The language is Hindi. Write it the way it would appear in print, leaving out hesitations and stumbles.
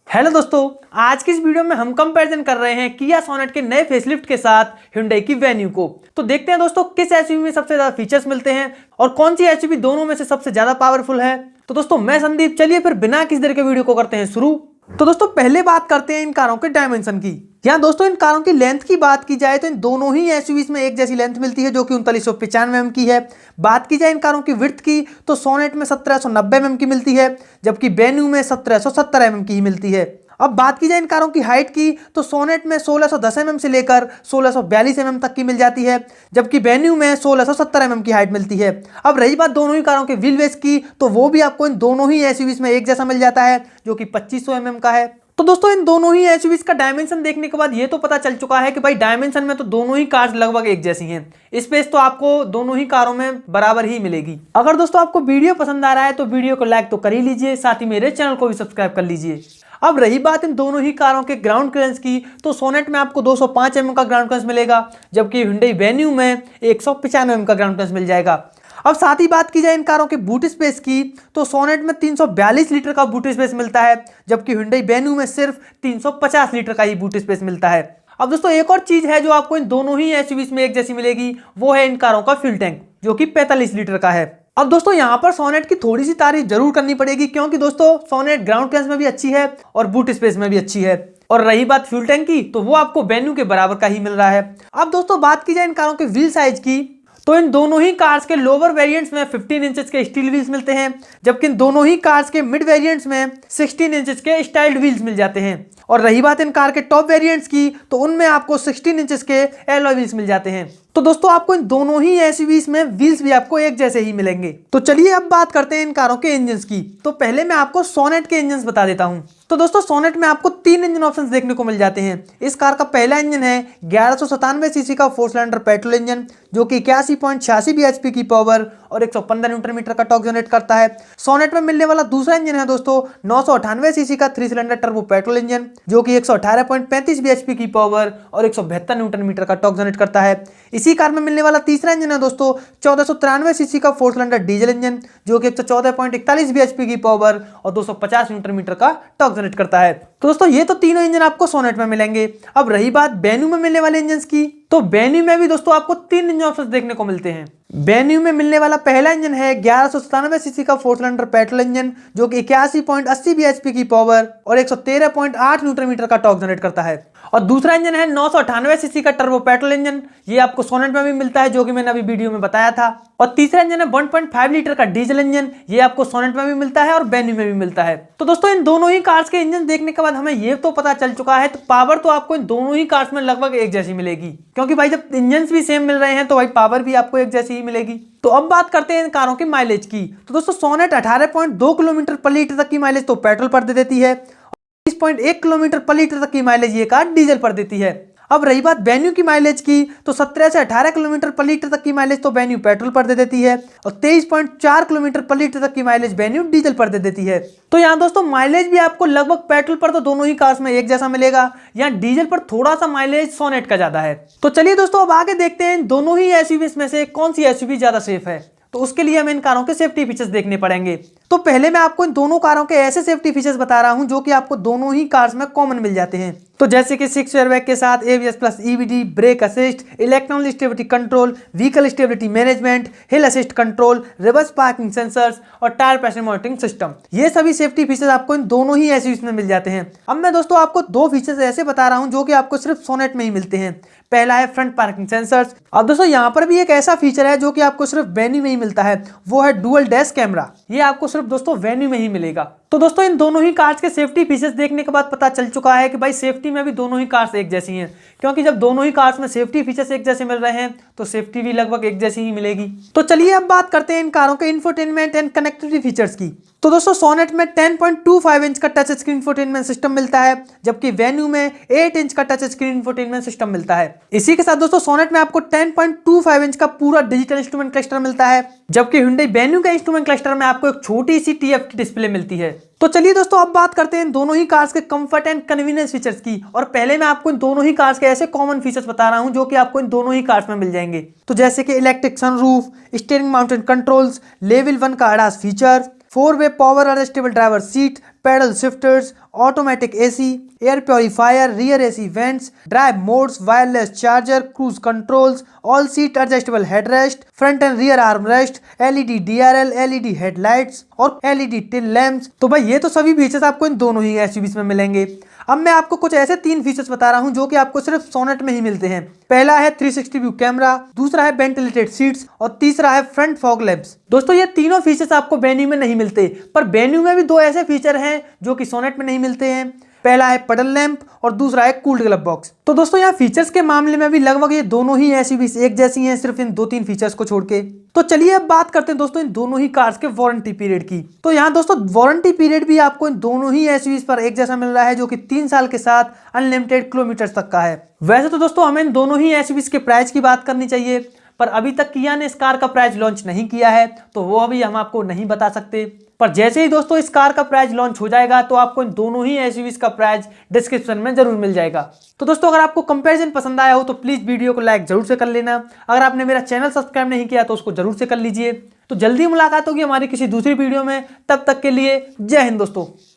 हेलो दोस्तों, आज की इस वीडियो में हम कंपैरिजन कर रहे हैं किया सोनेट के नए फेसलिफ्ट के साथ Hyundai की वेन्यू को। तो देखते हैं दोस्तों किस एसयूवी में सबसे ज्यादा फीचर्स मिलते हैं और कौन सी एसयूवी दोनों में से सबसे ज्यादा पावरफुल है। तो दोस्तों मैं संदीप, चलिए फिर बिना किसी देर के वीडियो को करते हैं शुरू। तो दोस्तों पहले बात करते हैं इन कारों के डायमेंशन की। यहाँ दोस्तों इन कारों की लेंथ की बात की जाए तो इन दोनों ही एसयूवीज में एक जैसी लेंथ मिलती है जो कि 3995 mm की है। बात की जाए इन कारों की विड्थ की तो सोनेट में 1790 mm की मिलती है, जबकि वेन्यू में 1770 mm की ही मिलती है। अब बात की जाए इन कारों की हाइट की तो सोनेट में 1610 mm से लेकर 1642 mm तक की मिल जाती है, जबकि वेन्यू में 1670 mm की हाइट मिलती है। अब रही बात दोनों ही कारों के व्हील बेस की तो वो भी आपको इन दोनों ही एसयूवीज में एक जैसा मिल जाता है जो कि 2500 mm का है। तो दोस्तों इन दोनों ही एसयूवीज का डायमेंशन देखने के बाद ये तो पता चल चुका है कि भाई डायमेंशन में तो दोनों ही कार्स लगभग एक जैसी हैं। स्पेस तो आपको दोनों ही कारों में बराबर ही मिलेगी। अगर दोस्तों आपको वीडियो पसंद आ रहा है तो वीडियो को लाइक तो कर ही लीजिए, साथ ही मेरे चैनल को भी सब्सक्राइब कर लीजिए। अब रही बात इन दोनों ही कारों के ग्राउंड क्लियरेंस की तो सोनेट में आपको 205 mm का ग्राउंड क्लियरेंस मिलेगा, जबकि Hyundai वेन्यू में 195 mm का ग्राउंड क्लियरेंस मिल जाएगा। अब साथ ही बात की जाए इन कारों के बूट स्पेस की तो सोनेट में 342 लीटर का बूट स्पेस मिलता है, जबकि Hyundai वेन्यू में सिर्फ 350 लीटर का ही बूट स्पेस मिलता है। अब दोस्तों एक और चीज है जो आपको इन दोनों ही एसयूवीज में एक जैसी मिलेगी, वो है इन कारों का फ्यूल टैंक जो कि 45 लीटर का है। अब दोस्तों यहाँ पर सोनेट की थोड़ी सी तारीफ जरूर करनी पड़ेगी, क्योंकि दोस्तों सोनेट ग्राउंड क्लियरेंस में भी अच्छी है और बूट स्पेस में भी अच्छी है। और रही बात फ्यूल टैंक की तो वो आपको वेन्यू के बराबर का ही मिल रहा है। अब दोस्तों बात की जाए इन कारों के व्हील साइज की तो इन दोनों ही कार्स के लोअर वेरिएंट्स में 15 इंचेस के स्टील व्हील्स मिलते हैं, जबकि इन दोनों ही कार्स के मिड वेरिएंट्स में 16 इंचेस के स्टाइल्ड व्हील्स मिल जाते हैं। और रही बात इन कार के टॉप वेरिएंट्स की तो उनमें आपको 16 इंचेस के एलॉय व्हील्स मिल जाते हैं। तो दोस्तों आपको इन दोनों ही एसयूवीज में व्हील्स भी आपको एक जैसे ही मिलेंगे। तो चलिए अब बात करते हैं इन कारों के इंजन्स की। तो पहले मैं आपको सोनेट के इंजन्स बता देता हूं। तो दोस्तों सोनेट में आपको 3 इंजन ऑप्शंस देखने को मिल जाते हैं। इस कार का पहला इंजन है 1197 सीसी का 4 सिलेंडर पेट्रोल इंजन जो कि 81.86 bhp की पावर और 115 न्यूटन मीटर का टॉर्क जनरेट करता है। सोनेट में मिलने वाला दूसरा इंजन है दोस्तों 998 सीसी का 3 सिलेंडर टर्बो पेट्रोल इंजन जो कि 118.35 bhp की पावर और 172 न्यूटन मीटर का टॉर्क जनरेट करता है। इसी कार में मिलने वाला तीसरा इंजन है दोस्तों 1493 सीसी का 4 सिलेंडर डीजल इंजन जो कि 114.41 bhp की पावर और 250 न्यूटन मीटर का टॉर्क जनरेट करता है। तो दोस्तों ये तो तीनों इंजन आपको सोनेट में मिलेंगे। अब रही बात वेन्यू में मिलने वाले इंजन की तो वेन्यू में भी दोस्तों आपको 3 इंजन ऑप्शंस देखने को मिलते हैं। वेन्यू में मिलने वाला पहला इंजन है 1197 सीसी का 4 सिलेंडर पेट्रोल इंजन जो कि 81.80 bhp की पावर और 113.8 न्यूटन मीटर का टॉर्क जनरेट करता है। और दूसरा इंजन है 998 सीसी का टर्बो पेट्रोल इंजन, ये आपको सोनेट में भी मिलता है जो कि मैंने अभी वीडियो में बताया था। और तीसरा इंजन है 1.5 लीटर का डीजल इंजन, ये आपको सोनेट में भी मिलता है और वेन्यू में भी मिलता है। तो दोस्तों इन दोनों ही कार्स के इंजन देखने के बाद हमें ये तो पता चल चुका है तो पावर तो आपको इन दोनों ही कार्स में लगभग एक जैसी मिलेगी, क्योंकि भाई जब इंजन भी सेम मिल रहे हैं तो भाई पावर भी आपको एक जैसी ही मिलेगी। तो अब बात करते हैं इन कारों की माइलेज की। तो दोस्तों सोनेट 18.2 किलोमीटर पर लीटर तक की माइलेज तो पेट्रोल पर दे देती है, 30.1 किलोमीटर पर लीटर तक की माइलेज ये कार डीजल पर देती है। अब रही बात वेन्यू की माइलेज की तो 17 से 18 किलोमीटर पर लीटर तक की माइलेज तो वेन्यू पेट्रोल पर दे देती है और 23.4 किलोमीटर पर लीटर तक की माइलेज वेन्यू डीजल पर दे देती है। तो यहाँ दोस्तों माइलेज भी आपको लगभग पेट्रोल पर तो दोनों ही कार्स में एक जैसा मिलेगा, यहाँ डीजल पर थोड़ा सा माइलेज सोनेट का ज्यादा है। तो चलिए दोस्तों अब आगे देखते हैं दोनों ही एसयूवीज में से कौन सी एसयूवी ज्यादा सेफ है। तो उसके लिए हमें इन कारों के सेफ्टी फीचर्स देखने पड़ेंगे। तो पहले मैं आपको इन दोनों कारों के ऐसे सेफ्टी फीचर्स बता रहा हूं जो कि आपको दोनों ही कार्स में कॉमन मिल जाते हैं। तो जैसे कि 6 एयरबैग के साथ ABS plus EBD, brake assist, electronic stability control, vehicle stability management, हिल assist control, reverse parking sensors और टायर प्रेशर मॉनिटरिंग सिस्टम, ये सभी सेफ्टी फीचर्स आपको इन दोनों ही एसयूवीज में मिल जाते हैं। अब मैं दोस्तों आपको 2 फीचर्स ऐसे बता रहा हूं जो कि आपको सिर्फ सोनेट में ही मिलते हैं। पहला है फ्रंट पार्किंग सेंसर्स। अब दोस्तों यहाँ पर भी एक ऐसा फीचर है जो कि आपको सिर्फ वेन्यू में ही मिलता है, वो है डुअल डैश कैमरा, ये आपको सिर्फ दोस्तों वेन्यू में ही मिलेगा। तो दोस्तों इन दोनों ही कार्स के सेफ्टी फीचर्स देखने के बाद पता चल चुका है कि भाई सेफ्टी में भी दोनों ही कार्स एक जैसी हैं, क्योंकि जब दोनों ही कार्स में सेफ्टी फीचर्स एक जैसे मिल रहे हैं तो सेफ्टी भी लगभग एक जैसी ही मिलेगी। तो चलिए अब बात करते हैं इन कारों के इंफोटेनमेंट एंड कनेक्टिविटी फीचर्स की। तो दोस्तों सोनेट में 10.25 इंच का टच स्क्रीन इंफोटेनमेंट सिस्टम मिलता है, जबकि वेन्यू में 8 इंच का टच स्क्रीन इंफोटेनमेंट सिस्टम मिलता है। इसी के साथ दोस्तों सोनेट में आपको 10.25 इंच का पूरा डिजिटल इंस्ट्रूमेंट क्लस्टर मिलता है, जबकि Hyundai वेन्यू के इंस्ट्रूमेंट क्लस्टर में आपको एक छोटी सी TFT डिस्प्ले मिलती है। तो चलिए दोस्तों अब बात करते हैं दोनों ही कार्स के कंफर्ट एंड कन्वीनियंस फीचर्स की। और पहले मैं आपको इन दोनों ही कार्स के ऐसे कॉमन फीचर्स बता रहा हूं जो कि आपको इन दोनों ही कार्स में मिल जाएंगे। तो जैसे कि electric sunroof, steering mounted controls, level 1 का ADAS फीचर, 4-वे power adjustable driver seat, paddle shifters, automatic AC, air purifier, rear AC vents, drive modes, wireless charger, cruise controls, all seat adjustable headrest, front and rear arm rest, LED DRL, LED headlights और एलईडी टेल लैंप्स। तो भाई ये तो सभी फीचर्स आपको इन दोनों ही एसयूवीज में मिलेंगे। अब मैं आपको कुछ ऐसे 3 फीचर्स बता रहा हूं जो कि आपको सिर्फ सोनेट में ही मिलते हैं। पहला है 360 व्यू कैमरा, दूसरा है वेंटिलेटेड सीट्स और तीसरा है फ्रंट फॉग लैंप्स। दोस्तों ये तीनों फीचर्स आपको वेन्यू में नहीं मिलते, पर वेन्यू में भी 2 ऐसे फीचर हैं जो कि सोनेट में नहीं मिलते हैं। पहला है पडल लैंप और दूसरा है कूल्ड ग्लव बॉक्स। तो दोस्तों यहाँ फीचर्स के मामले में भी लगभग ये दोनों ही एसयूवीज एक जैसी हैं, सिर्फ इन 2-3 फीचर्स को छोड़ के। तो चलिए अब बात करते हैं दोस्तों इन दोनों ही कार्स के वारंटी पीरियड की। तो यहाँ दोस्तों वारंटी पीरियड भी आपको इन दोनों ही एसयूवीज पर एक जैसा मिल रहा है, जो कि 3 साल के साथ अनलिमिटेड किलोमीटर तक का है। वैसे तो दोस्तों हमें इन दोनों ही एसयूवीज के प्राइस की बात करनी चाहिए, पर अभी तक किया ने इस कार का प्राइस लॉन्च नहीं किया है, तो वो अभी हम आपको नहीं बता सकते। पर जैसे ही दोस्तों इस कार का प्राइस लॉन्च हो जाएगा तो आपको इन दोनों ही एसयूवीज का प्राइस डिस्क्रिप्शन में जरूर मिल जाएगा। तो दोस्तों अगर आपको कंपैरिजन पसंद आया हो तो प्लीज वीडियो को लाइक जरूर से कर लेना। अगर आपने मेरा चैनल सब्सक्राइब नहीं किया तो उसको जरूर से कर लीजिए। तो जल्दी मुलाकात होगी हमारी किसी दूसरी वीडियो में, तब तक के लिए जय हिंद दोस्तों।